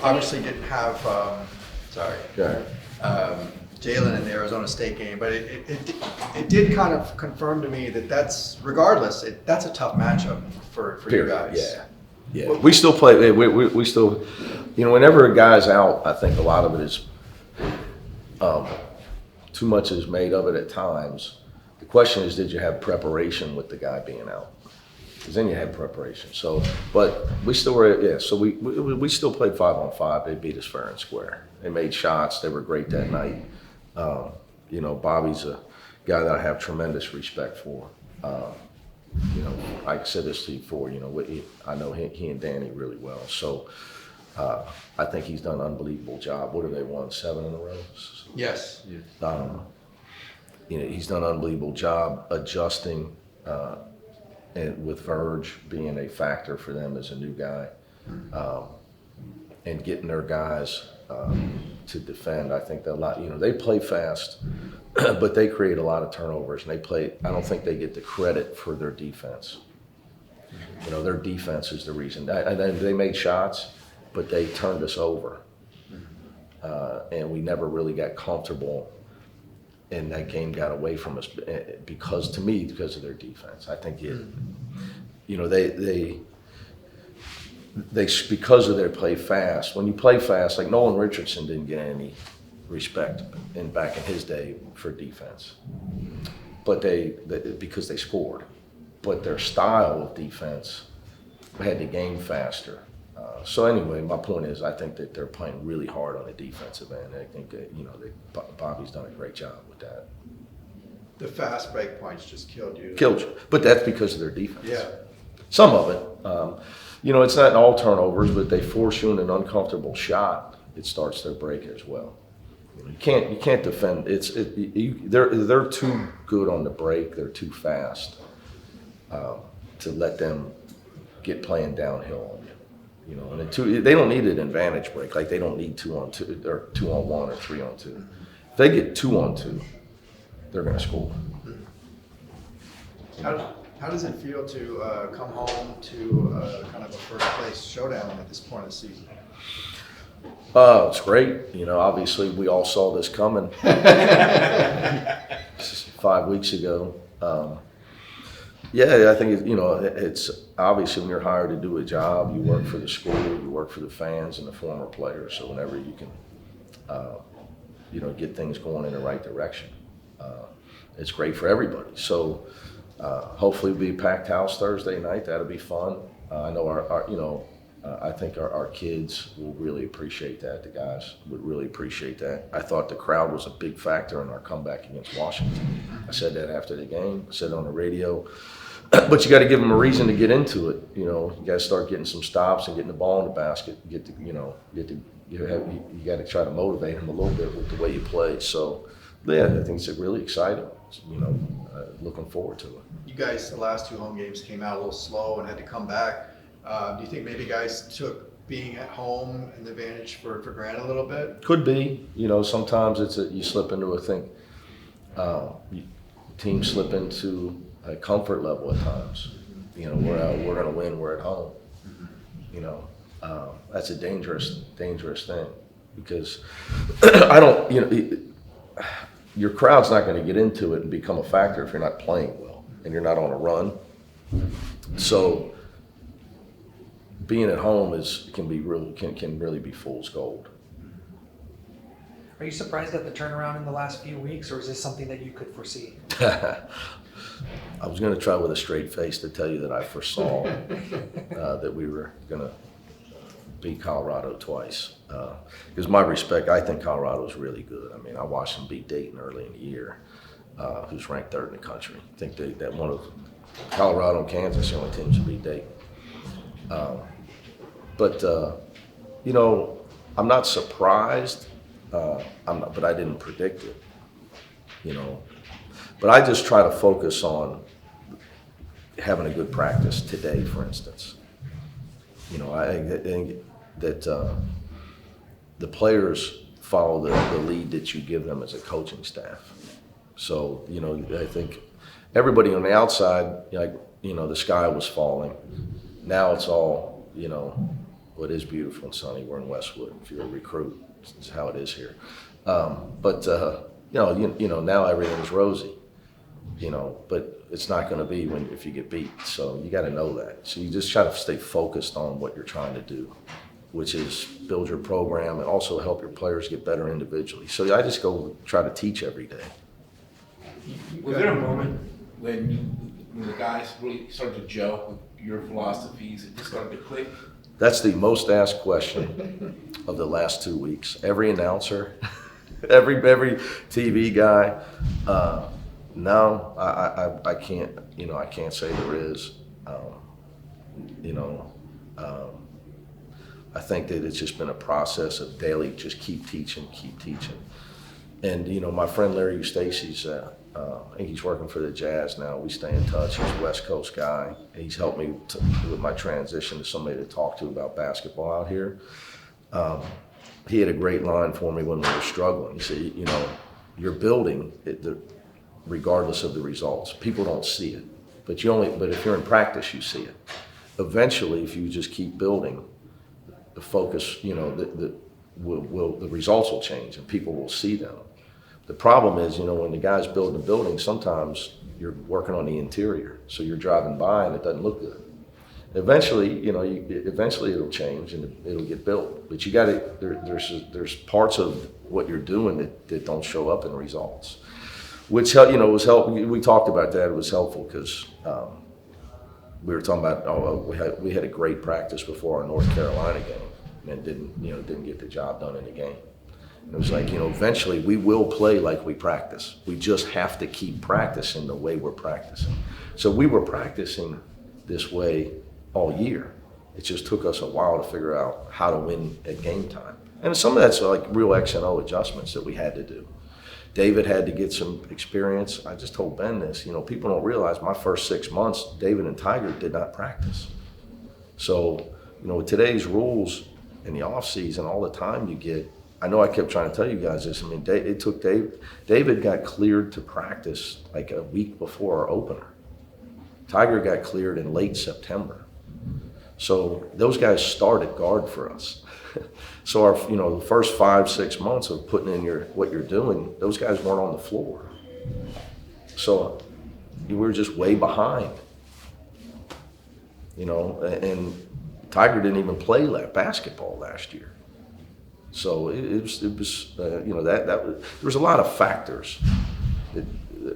obviously didn't have, Jalen in the Arizona State game, but it did kind of confirm to me that that's a tough matchup for you guys. Yeah. We still play. We still, whenever a guy's out, I think a lot of it is too much is made of it at times. The question is, did you have preparation with the guy being out? Because then you had preparation. So, but we still were, so we still played 5-on-5. They beat us fair and square. They made shots. They were great that night. Bobby's a guy that I have tremendous respect for. I said this to you before, I know he and Danny really well. So I think he's done an unbelievable job. What have they won, 7 in a row? Yes. He's done an unbelievable job adjusting and with Verge being a factor for them as a new guy and getting their guys to defend. I think that a lot, they play fast, but they create a lot of turnovers, and I don't think they get the credit for their defense. Their defense is the reason. They made shots, but they turned us over. And we never really got comfortable, and that game got away from us because of their defense. I think they because of their play fast. When you play fast, like Nolan Richardson didn't get any respect back in his day for defense, but because they scored. But their style of defense had the game faster. So anyway, my point is, I think that they're playing really hard on the defensive end. I think that Bobby's done a great job with that. The fast break points just killed you. But that's because of their defense. Yeah. Some of it. It's not all turnovers, but they force you in an uncomfortable shot. It starts their break as well. You can't defend. They're too good on the break. They're too fast to let them get playing downhill on you. And they don't need an advantage break. Like they don't need 2-on-2 or 2-on-1 or 3-on-2. If they get 2-on-2, they're going to score. How does it feel to come home to kind of a first place showdown at this point of the season? It's great. Obviously we all saw this coming 5 weeks ago. I think it's obviously when you're hired to do a job, you work for the school, you work for the fans and the former players. So whenever you can, get things going in the right direction, it's great for everybody. So hopefully it'll be a packed house Thursday night. That'll be fun. I know I think our kids will really appreciate that. The guys would really appreciate that. I thought the crowd was a big factor in our comeback against Washington. I said that after the game. I said it on the radio. But you got to give them a reason to get into it. You got to start getting some stops and getting the ball in the basket. You got to try to motivate them a little bit with the way you play. So, I think it's really exciting. Looking forward to it. You guys, the last 2 home games came out a little slow and had to come back. Do you think maybe guys took being at home an advantage for granted a little bit? Could be. Sometimes you slip into a thing. Teams slip into a comfort level at times. We're going to win. We're at home. That's a dangerous thing because I don't. Your crowd's not going to get into it and become a factor if you're not playing well and you're not on a run. So being at home can really be fool's gold. Are you surprised at the turnaround in the last few weeks, or is this something that you could foresee? I was going to try with a straight face to tell you that I foresaw that we were going to beat Colorado twice. Because my respect, I think Colorado's really good. I mean, I watched them beat Dayton early in the year, who's ranked 3rd in the country. I think that one of Colorado and Kansas, the only teams to beat Dayton. I'm not surprised. But I didn't predict it. But I just try to focus on having a good practice today, for instance. I think that the players follow the lead that you give them as a coaching staff. So, I think everybody on the outside, the sky was falling. Now it's all, Well, it is beautiful and sunny. We're in Westwood. If you're a recruit, it's how it is here. Now everything's rosy, but it's not going to be if you get beat. So you got to know that. So you just try to stay focused on what you're trying to do, which is build your program and also help your players get better individually. So I just go try to teach every day. Was there a moment when the guys really started to gel with your philosophies? It just started to click? That's the most asked question of the last 2 weeks. Every announcer, every TV guy. No, I can't. I can't say there is. I think that it's just been a process of daily just keep teaching. And my friend Larry Eustace's, I think he's working for the Jazz now. We stay in touch. He's a West Coast guy. He's helped me with my transition to somebody to talk to about basketball out here. He had a great line for me when we were struggling. He said, you're building it, regardless of the results. People don't see it, but if you're in practice, you see it. Eventually, if you just keep building, the focus, the results will change and people will see them. The problem is, when the guy's building a building, sometimes you're working on the interior, so you're driving by and it doesn't look good. Eventually, eventually it'll change and it'll get built. But you got to. There's parts of what you're doing that don't show up in results, which was helpful. We talked about that. It was helpful because we were talking about we had a great practice before our North Carolina game and didn't get the job done in the game. It was like, eventually we will play like we practice. We just have to keep practicing the way we're practicing. So we were practicing this way all year. It just took us a while to figure out how to win at game time. And some of that's like real X and O adjustments that we had to do. David had to get some experience. I just told Ben this, people don't realize my first 6 months, David and Tiger did not practice. So, with today's rules in the off season, all the time you get, I know I kept trying to tell you guys this. It took David got cleared to practice like a week before our opener. Tiger got cleared in late September. So those guys started guard for us. So our, the first 5-6 months of putting in what you're doing, those guys weren't on the floor. So we were just way behind. And Tiger didn't even play basketball last year. So it was that was, there was a lot of factors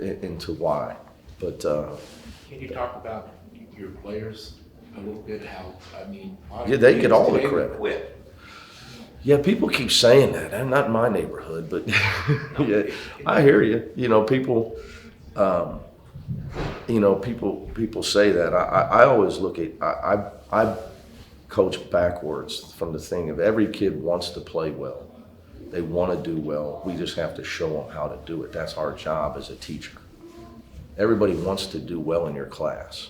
into why, but can you talk about your players a little bit? Yeah, they get all the today credit. Quit. Yeah, people keep saying that. I'm not in my neighborhood, but yeah, I hear you. People, people say that. I always look at I coach backwards from the thing of every kid wants to play well. They want to do well. We just have to show them how to do it. That's our job as a teacher. Everybody wants to do well in your class.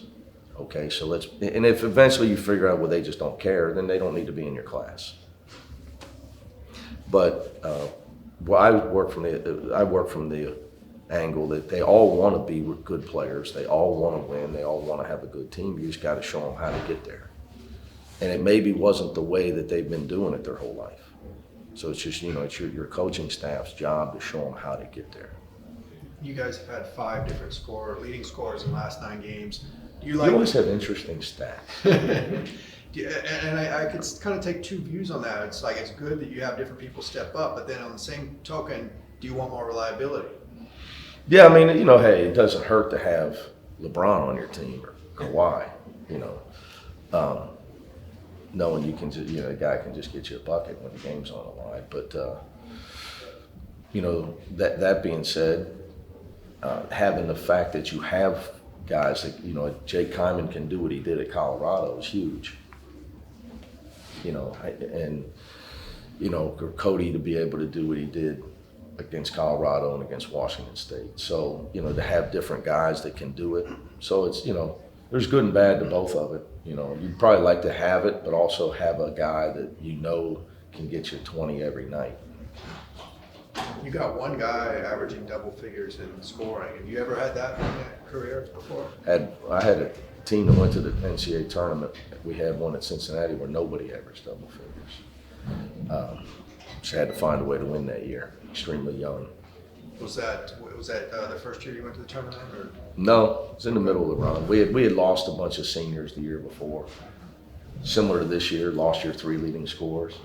Okay, so and if eventually you figure out, well, they just don't care, then they don't need to be in your class. But I work from the angle that they all want to be good players. They all want to win. They all want to have a good team. You just got to show them how to get there. And it maybe wasn't the way that they've been doing it their whole life. So it's just, it's your coaching staff's job to show them how to get there. You guys have had 5 different leading scorers in the last 9 games. You always have interesting stats. Yeah, and I could kind of take 2 views on that. It's like it's good that you have different people step up, but then on the same token, do you want more reliability? Yeah, hey, it doesn't hurt to have LeBron on your team or Kawhi, knowing you can just, a guy can just get you a bucket when the game's on the line. But, that being said, having the fact that you have guys that, Jake Kyman can do what he did at Colorado is huge. Cody to be able to do what he did against Colorado and against Washington State. So, to have different guys that can do it. So it's, there's good and bad to both of it. You'd probably like to have it, but also have a guy that can get you 20 every night. You got one guy averaging double figures in scoring. Have you ever had that in your career before? I had team that went to the NCAA tournament, we had one at Cincinnati where nobody averaged double figures. So had to find a way to win that year. Extremely young. Was that the first year you went to the tournament, or? No, it was in the middle of the run. We had lost a bunch of seniors the year before. Similar to this year, lost your 3 leading scorers.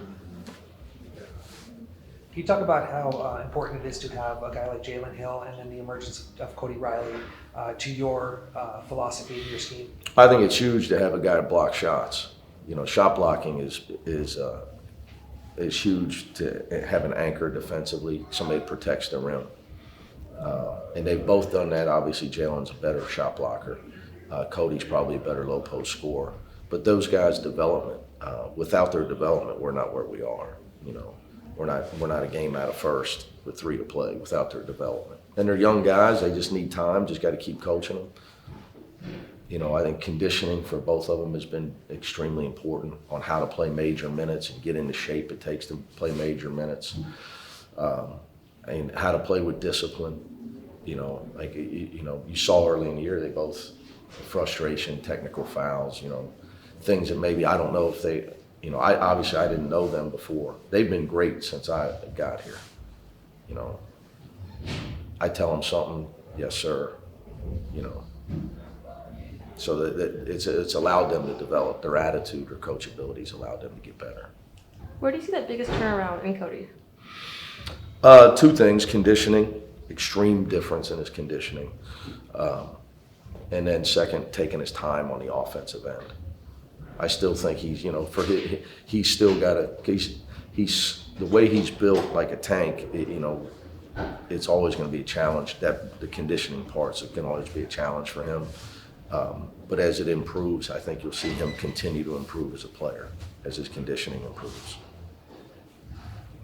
Can you talk about how important it is to have a guy like Jalen Hill and then the emergence of Cody Riley to your philosophy and your scheme? I think it's huge to have a guy to block shots. You know, shot blocking is huge to have an anchor defensively, somebody that protects the rim. And they've both done that. Obviously, Jalen's a better shot blocker. Cody's probably a better low post scorer. But those guys' development, without their development, we're not where we are. You know, we're not a game out of first with 3 to play without their development. And they're young guys. They just need time. Just got to keep coaching them. You know, I think conditioning for both of them has been extremely important on how to play major minutes and get in the shape it takes to play major minutes. And how to play with discipline. You know, like, you know, you saw early in the year, they both, frustration, technical fouls, you know, things that maybe I don't know if they, you know, obviously I didn't know them before. They've been great since I got here. You know, I tell them something, yes, sir, you know. So that it's allowed them to develop their attitude, their coachability's allowed them to get better. Where do you see that biggest turnaround in Cody? 2 things: conditioning, extreme difference in his conditioning, and then second, taking his time on the offensive end. I still think he's, you know, he's still got he's the way he's built like a tank. You know, it's always going to be a challenge. That the conditioning parts, it can always be a challenge for him. But as it improves, I think you'll see him continue to improve as a player as his conditioning improves.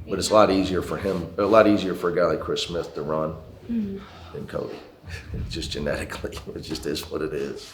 But it's a lot easier for him, a lot easier for a guy like Chris Smith to run than Cody. Just genetically, it just is what it is.